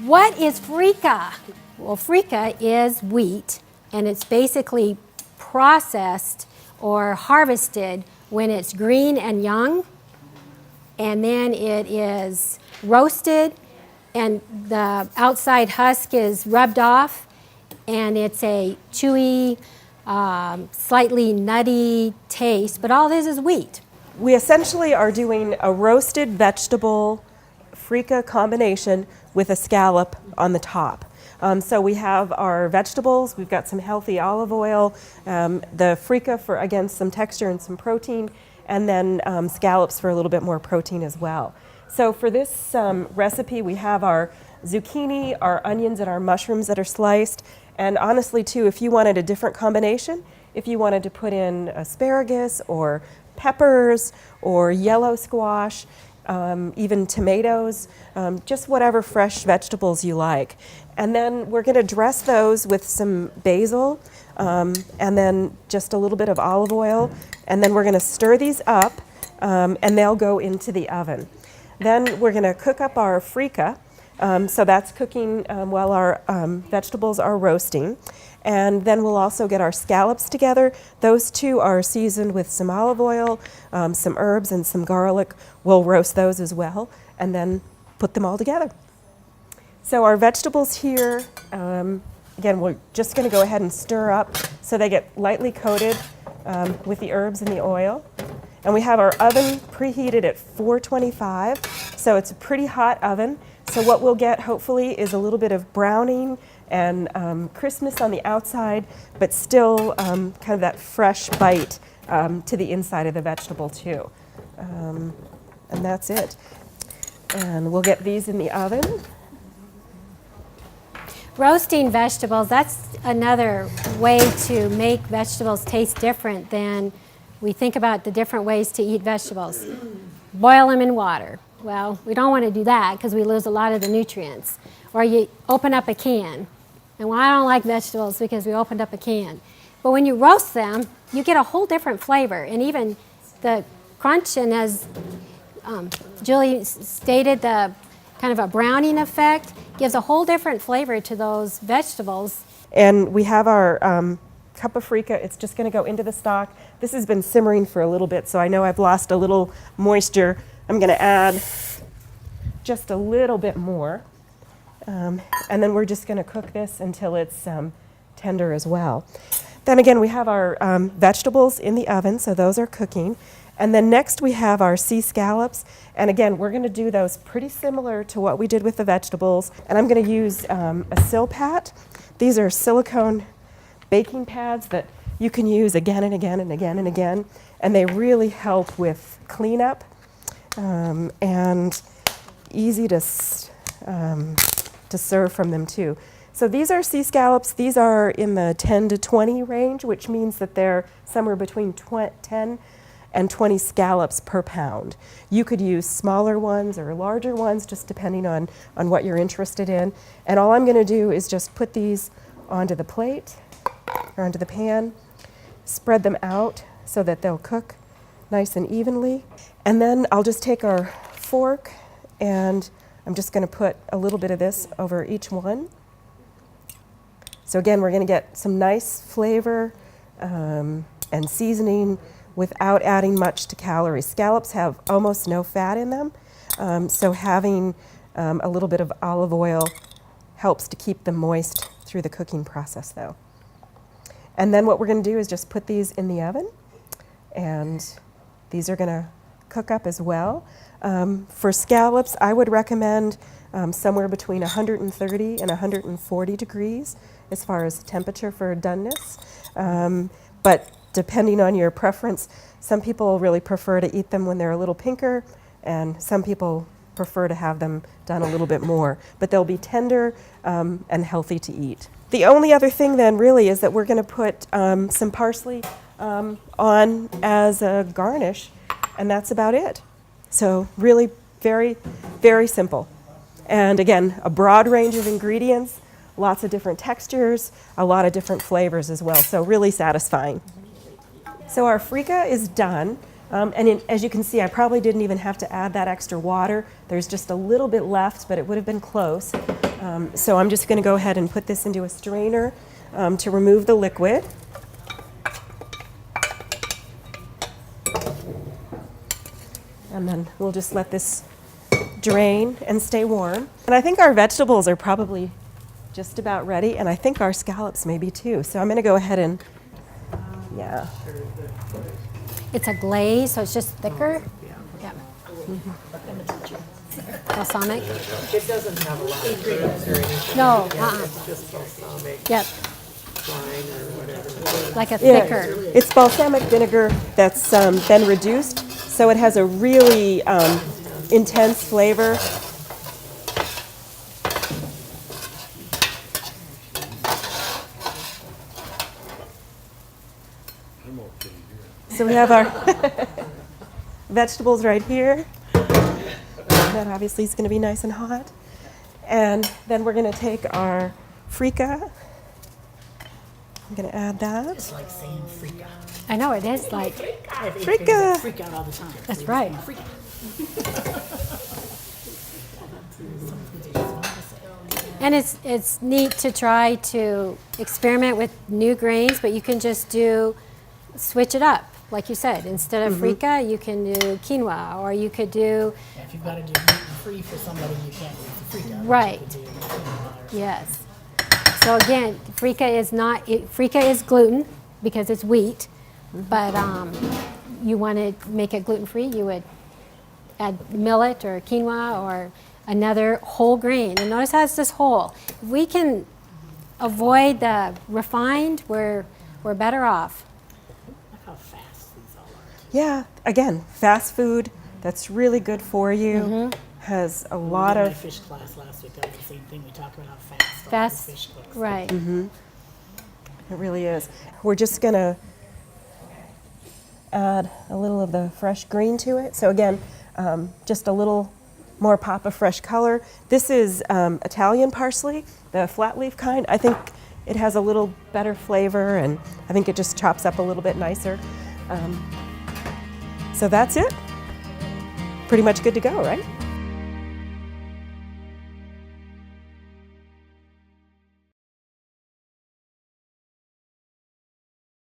What is Freekeh? Well, Freekeh is wheat, and it's basically processed or harvested when it's green and young, and then it is roasted, and the outside husk is rubbed off, and it's a chewy, slightly nutty taste, but all this is wheat. We essentially are doing a roasted vegetable Freekeh combination with a scallop on the top. So we have our vegetables, we've got some healthy olive oil, the Freekeh for, again, some texture and some protein, and then scallops for a little bit more protein as well. So for this recipe, we have our zucchini, our onions, and our mushrooms that are sliced. And honestly, too, if you wanted a different combination, if you wanted to put in asparagus or peppers or yellow squash, even tomatoes, just whatever fresh vegetables you like. And then we're going to dress those with some basil and then just a little bit of olive oil. And then we're going to stir these up and they'll go into the oven. Then we're going to cook up our Freekeh. So that's cooking while our vegetables are roasting. And then we'll also get our scallops together. Those two are seasoned with some olive oil, some herbs, and some garlic. We'll roast those as well, and then put them all together. So our vegetables here, again, we're just going to go ahead and stir up so they get lightly coated with the herbs and the oil. And we have our oven preheated at 425, so it's a pretty hot oven. So what we'll get, hopefully, is a little bit of browning and crispness on the outside, but still kind of that fresh bite to the inside of the vegetable, too. And that's it. And we'll get these in the oven. Roasting vegetables, that's another way to make vegetables taste different than we think about the different ways to eat vegetables. Boil them in water. Well, we don't want to do that because we lose a lot of the nutrients. Or you open up a can. And well, I don't like vegetables because we opened up a can. But when you roast them, you get a whole different flavor. And even the crunch, and as Julie stated, the kind of a browning effect gives a whole different flavor to those vegetables. And we have our cup of Freekeh. It's just going to go into the stock. This has been simmering for a little bit, so I know I've lost a little moisture. I'm going to add just a little bit more. And then we're just going to cook this until it's tender as well. Then again, we have our vegetables in the oven, so those are cooking. And then next we have our sea scallops. And again, we're going to do those pretty similar to what we did with the vegetables. And I'm going to use a Silpat. These are silicone baking pads that you can use again and again and again and again. And they really help with cleanup and easy to serve from them too. So these are sea scallops. These are in the 10 to 20 range, which means that they're somewhere between 10 and 20 scallops per pound. You could use smaller ones or larger ones, just depending on what you're interested in. And all I'm going to do is just put these onto the plate or onto the pan, spread them out so that they'll cook nice and evenly. And then I'll just take our fork and I'm just going to put a little bit of this over each one. So again, we're going to get some nice flavor and seasoning without adding much to calories. Scallops have almost no fat in them, so having a little bit of olive oil helps to keep them moist through the cooking process though. And then what we're going to do is just put these in the oven, and these are going to cook up as well. For scallops, I would recommend somewhere between 130 and 140 degrees as far as temperature for doneness. But depending on your preference, some people really prefer to eat them when they're a little pinker, and some people prefer to have them done a little bit more. But they'll be tender and healthy to eat. The only other thing then really is that we're going to put some parsley on as a garnish, and that's about it. So really very, very simple. And again, a broad range of ingredients, lots of different textures, a lot of different flavors as well, so really satisfying. So our Freekeh is done. As you can see, I probably didn't even have to add that extra water. There's just a little bit left, but it would have been close. So I'm just going to go ahead and put this into a strainer to remove the liquid. And then we'll just let this drain and stay warm. And I think our vegetables are probably just about ready, and I think our scallops may be too. So I'm going to go ahead and, yeah. It's a glaze, so it's just thicker. Yeah. Balsamic? It doesn't have a lot of herbs or anything. No, It's just balsamic Yep, wine or whatever. like a Yeah, thicker. it's balsamic vinegar that's been reduced, so it has a really intense flavor. So we have our vegetables right here. That obviously is going to be nice and hot. And then we're going to take our Freekeh. I'm going to add that. It's like saying freak out. I know, it is like, Freekeh. Freak out all the time. that's right. Freak out. And it's neat to try to experiment with new grains, but you can just switch it up. Like you said, instead of Freekeh, you can do quinoa, or you could do, Yeah, if you've got to do gluten-free for somebody, you can't do the freak out. Right. You could do quinoa or yes. So again, Freekeh is gluten because it's wheat, but you want to make it gluten-free, you would add millet or quinoa or another whole grain. And notice how it's just whole. If we can avoid the refined, we're better off. Look how fast these all are. Yeah, again, fast food that's really good for you. Has a lot In my of, fish class last week, that was the same thing. We talked about how fast all the Fast, fish cooks. right. it really is. We're just going to add a little of the fresh green to it. So again, just a little more pop of fresh color. This is Italian parsley, the flat leaf kind. I think it has a little better flavor, and I think it just chops up a little bit nicer. So that's it. Pretty much good to go, right?